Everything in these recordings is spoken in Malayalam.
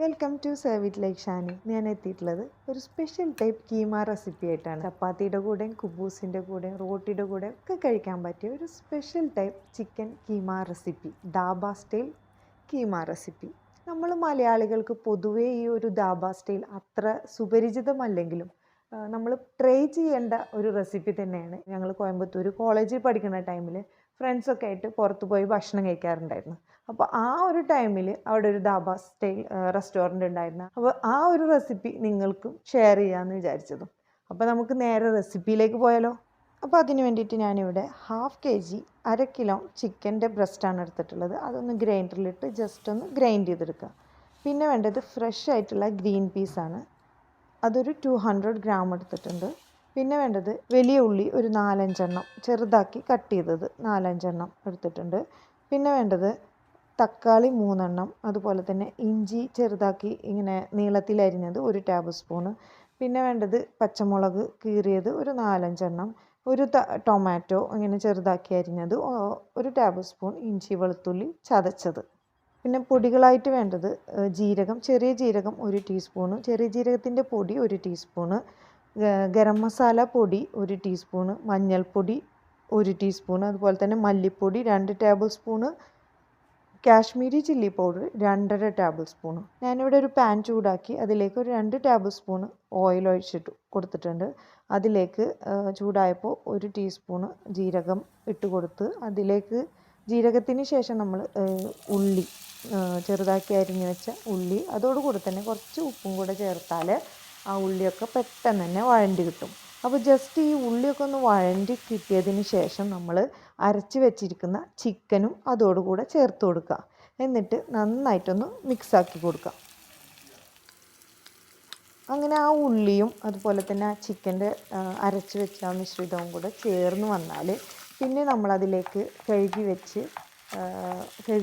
Welcome to serve it like Shani. ഞാൻ എത്തിയിട്ടുള്ളത് ഒരു സ്പെഷ്യൽ ടൈപ്പ് കീമ റെസിപ്പി ആയിട്ടാണ്. ചപ്പാത്തിയുടെ കൂടെയും കുബൂസിൻ്റെ കൂടെയും റോട്ടിയുടെ കൂടെയും ഒക്കെ കഴിക്കാൻ പറ്റിയ ഒരു special type chicken keema recipe, dhaba style keema recipe. നമ്മൾ മലയാളികൾക്ക് പൊതുവേ ഈ ഒരു ദാബ സ്റ്റൈൽ അത്ര സുപരിചിതമല്ലെങ്കിലും നമ്മൾ ട്രൈ ചെയ്യേണ്ട ഒരു റെസിപ്പി തന്നെയാണ്. ഞങ്ങൾ കോയമ്പത്തൂർ കോളേജിൽ പഠിക്കുന്ന ടൈമിൽ ഫ്രണ്ട്സൊക്കെ ആയിട്ട് പുറത്ത് പോയി ഭക്ഷണം കഴിക്കാറുണ്ടായിരുന്നു. അപ്പോൾ ആ ഒരു ടൈമിൽ അവിടെ ഒരു ദാബ സ്റ്റൈൽ റെസ്റ്റോറൻറ്റ് ഉണ്ടായിരുന്നു. അപ്പോൾ ആ ഒരു റെസിപ്പി നിങ്ങൾക്കും ഷെയർ ചെയ്യാമെന്ന് വിചാരിച്ചതും. അപ്പോൾ നമുക്ക് നേരെ റെസിപ്പിയിലേക്ക് പോയാലോ. അപ്പോൾ അതിന് വേണ്ടിയിട്ട് ഞാനിവിടെ 1/2 kg 1/2 കിലോ ചിക്കൻ്റെ ബ്രസ്റ്റാണ് എടുത്തിട്ടുള്ളത്. അതൊന്ന് ഗ്രൈൻഡറിലിട്ട് ജസ്റ്റ് ഒന്ന് ഗ്രൈൻഡ് ചെയ്തെടുക്കുക. പിന്നെ വേണ്ടത് ഫ്രഷ് ആയിട്ടുള്ള ഗ്രീൻ പീസാണ്. അതൊരു 200 ഗ്രാം എടുത്തിട്ടുണ്ട്. പിന്നെ വേണ്ടത് വലിയ ഉള്ളി ഒരു 4-5 എണ്ണം ചെറുതാക്കി കട്ട് ചെയ്തത് 4-5 എണ്ണം എടുത്തിട്ടുണ്ട്. പിന്നെ വേണ്ടത് തക്കാളി 3 എണ്ണം, അതുപോലെ തന്നെ ഇഞ്ചി ചെറുതാക്കി ഇങ്ങനെ നീളത്തിലരിഞ്ഞത് 1 ടേബിൾ സ്പൂണ്. പിന്നെ വേണ്ടത് പച്ചമുളക് കീറിയത് ഒരു 4-5 എണ്ണം, ഒരു ടൊമാറ്റോ ഇങ്ങനെ ചെറുതാക്കി അരിഞ്ഞത് 1 ടേബിൾ സ്പൂൺ, ഇഞ്ചി വെളുത്തുള്ളി ചതച്ചത്. പിന്നെ പൊടികളായിട്ട് വേണ്ടത് ജീരകം, ചെറിയ ജീരകം 1 ടീസ്പൂണ്, ചെറിയ ജീരകത്തിൻ്റെ പൊടി 1 ടീസ്പൂണ്, ഗരം മസാല പൊടി 1 ടീസ്പൂണ്, മഞ്ഞൾപ്പൊടി 1 ടീസ്പൂണ്, അതുപോലെ തന്നെ മല്ലിപ്പൊടി 2 table spoon, Kashmiri chilli powder 2.5 table spoon. ഞാനിവിടെ ഒരു പാൻ ചൂടാക്കി അതിലേക്ക് ഒരു 2 ടേബിൾ സ്പൂണ് ഓയിൽ ഒഴിച്ചിട്ട് കൊടുത്തിട്ടുണ്ട്. അതിലേക്ക് ചൂടായപ്പോൾ 1 ടീസ്പൂണ് ജീരകം ഇട്ട് കൊടുത്ത് അതിലേക്ക് ജീരകത്തിന് ശേഷം നമ്മൾ ഉള്ളി ചെറുതാക്കി അരിഞ്ഞ് വെച്ച ഉള്ളി, അതോടുകൂടി തന്നെ കുറച്ച് ഉപ്പും കൂടെ ചേർത്താൽ ആ ഉള്ളിയൊക്കെ പെട്ടെന്ന് തന്നെ വഴണ്ടി കിട്ടും. അപ്പോൾ ജസ്റ്റ് ഈ ഉള്ളിയൊക്കെ ഒന്ന് വഴണ്ടി കിട്ടിയതിന് ശേഷം നമ്മൾ അരച്ച് വെച്ചിരിക്കുന്ന ചിക്കനും അതോടുകൂടെ ചേർത്ത് കൊടുക്കുക. എന്നിട്ട് നന്നായിട്ടൊന്ന് മിക്സാക്കി കൊടുക്കുക. അങ്ങനെ ആ ഉള്ളിയും അതുപോലെ തന്നെ ആ ചിക്കൻ്റെ അരച്ച് വെച്ച ആ മിശ്രിതവും കൂടെ ചേർന്ന് വന്നാൽ പിന്നെ നമ്മളതിലേക്ക് കഴുകി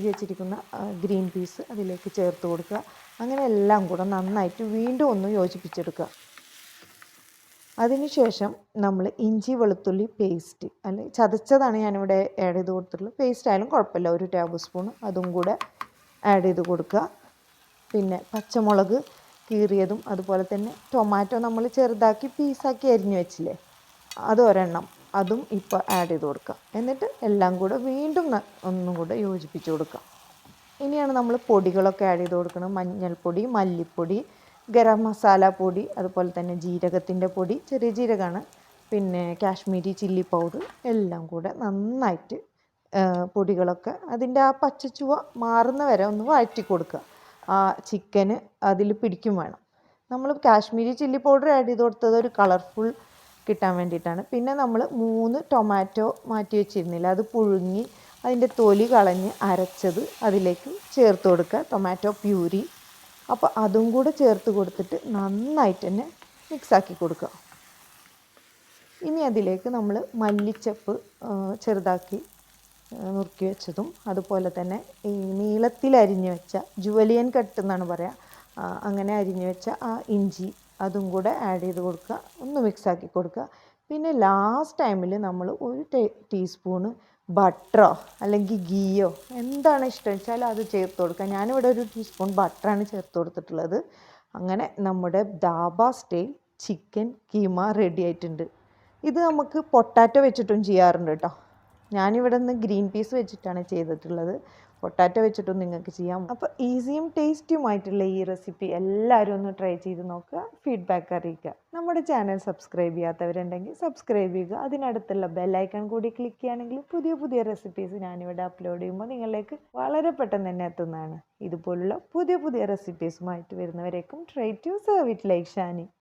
വെച്ചിരിക്കുന്ന ഗ്രീൻ പീസ് അതിലേക്ക് ചേർത്ത് കൊടുക്കുക. അങ്ങനെ എല്ലാം കൂടെ നന്നായിട്ട് വീണ്ടും ഒന്ന് യോജിപ്പിച്ചെടുക്കുക. അതിനുശേഷം നമ്മൾ ഇഞ്ചി വെളുത്തുള്ളി പേസ്റ്റ് അല്ലെങ്കിൽ ചതച്ചതാണ് ഞാനിവിടെ ആഡ് ചെയ്ത് കൊടുത്തിട്ടുള്ളത്. പേസ്റ്റ് ആയാലും കുഴപ്പമില്ല, 1 ടേബിൾ സ്പൂൺ അതും കൂടെ ആഡ് ചെയ്ത് കൊടുക്കുക. പിന്നെ പച്ചമുളക് കീറിയതും അതുപോലെ തന്നെ ടൊമാറ്റോ നമ്മൾ ചെറുതാക്കി പീസാക്കി അരിഞ്ഞ് വെച്ചില്ലേ, അത് ഒരെണ്ണം, അതും ഇപ്പോൾ ആഡ് ചെയ്ത് കൊടുക്കുക. എന്നിട്ട് എല്ലാം കൂടെ വീണ്ടും ഒന്നും കൂടെ യോജിപ്പിച്ച് കൊടുക്കുക. ഇനിയാണ് നമ്മൾ പൊടികളൊക്കെ ആഡ് ചെയ്ത് കൊടുക്കുന്നത്. മഞ്ഞൾപ്പൊടി, മല്ലിപ്പൊടി, ഗരം മസാല പൊടി, അതുപോലെ തന്നെ ജീരകത്തിൻ്റെ പൊടി, ചെറിയ ജീരകമാണ്, പിന്നെ കാശ്മീരി ചില്ലി പൗഡർ, എല്ലാം കൂടെ നന്നായിട്ട് പൊടികളൊക്കെ അതിൻ്റെ ആ പച്ചച്ചുവ മാറുന്ന വരെ ഒന്ന് വഴറ്റി കൊടുക്കുക. ആ ചിക്കന് അതിൽ പിടിക്കും വേണം. നമ്മൾ കാശ്മീരി ചില്ലി പൗഡർ ആഡ് ചെയ്ത് കൊടുത്തത് ഒരു കളർഫുൾ കിട്ടാൻ വേണ്ടിയിട്ടാണ്. പിന്നെ നമ്മൾ 3 ടൊമാറ്റോ മാറ്റി വെച്ചിരുന്നില്ല, അത് പുഴുങ്ങി അതിൻ്റെ തൊലി കളഞ്ഞ് അരച്ചത് അതിലേക്ക് ചേർത്ത് കൊടുക്കുക, ടൊമാറ്റോ പ്യൂരി. അപ്പോൾ അതും കൂടെ ചേർത്ത് കൊടുത്തിട്ട് നന്നായിട്ട് തന്നെ മിക്സാക്കി കൊടുക്കുക. ഇനി അതിലേക്ക് നമ്മൾ മല്ലിച്ചപ്പ് ചെറുതാക്കി നുറുക്കി വെച്ചതും, അതുപോലെ തന്നെ ഈ നീളത്തിൽ അരിഞ്ഞു വെച്ച ജുവലിയൻ കട്ട് എന്നാണ് പറയുക, അങ്ങനെ അരിഞ്ഞു വെച്ച ആ ഇഞ്ചി അതും കൂടെ ആഡ് ചെയ്ത് കൊടുക്കുക, ഒന്ന് മിക്സാക്കി കൊടുക്കുക. പിന്നെ ലാസ്റ്റ് ടൈമിൽ നമ്മൾ 1 ടീസ്പൂണ് ബട്ടറോ അല്ലെങ്കിൽ ഗീയോ എന്താണ് ഇഷ്ടം വെച്ചാൽ അത് ചേർത്ത് കൊടുക്കുക. ഞാനിവിടെ 1 ടീസ്പൂൺ ബട്ടറാണ് ചേർത്ത് കൊടുത്തിട്ടുള്ളത്. അങ്ങനെ നമ്മുടെ dhaba style chicken keema ready ആയിട്ടുണ്ട്. ഇത് നമുക്ക് പൊട്ടാറ്റോ വെച്ചിട്ടും ചെയ്യാറുണ്ട് കേട്ടോ. ഞാനിവിടെ നിന്ന് ഗ്രീൻ പീസ് വെച്ചിട്ടാണ് ചെയ്തിട്ടുള്ളത്. പൊട്ടാറ്റോ വെച്ചിട്ടും നിങ്ങൾക്ക് ചെയ്യാം. അപ്പോൾ ഈസിയും ടേസ്റ്റിയുമായിട്ടുള്ള ഈ റെസിപ്പി എല്ലാവരും ഒന്ന് ട്രൈ ചെയ്ത് നോക്കുക, ഫീഡ്ബാക്ക് അറിയിക്കുക. നമ്മുടെ ചാനൽ സബ്സ്ക്രൈബ് ചെയ്യാത്തവരുണ്ടെങ്കിൽ സബ്സ്ക്രൈബ് ചെയ്യുക. അതിനടുത്തുള്ള ബെല്ലൈക്കൺ കൂടി ക്ലിക്ക് ചെയ്യുകയാണെങ്കിൽ പുതിയ പുതിയ റെസിപ്പീസ് ഞാനിവിടെ അപ്ലോഡ് ചെയ്യുമ്പോൾ നിങ്ങളിലേക്ക് വളരെ പെട്ടെന്ന് തന്നെ എത്തുന്നതാണ്. ഇതുപോലുള്ള പുതിയ പുതിയ റെസിപ്പീസുമായിട്ട് വരുന്നവരേക്കും try to serve it like Shani.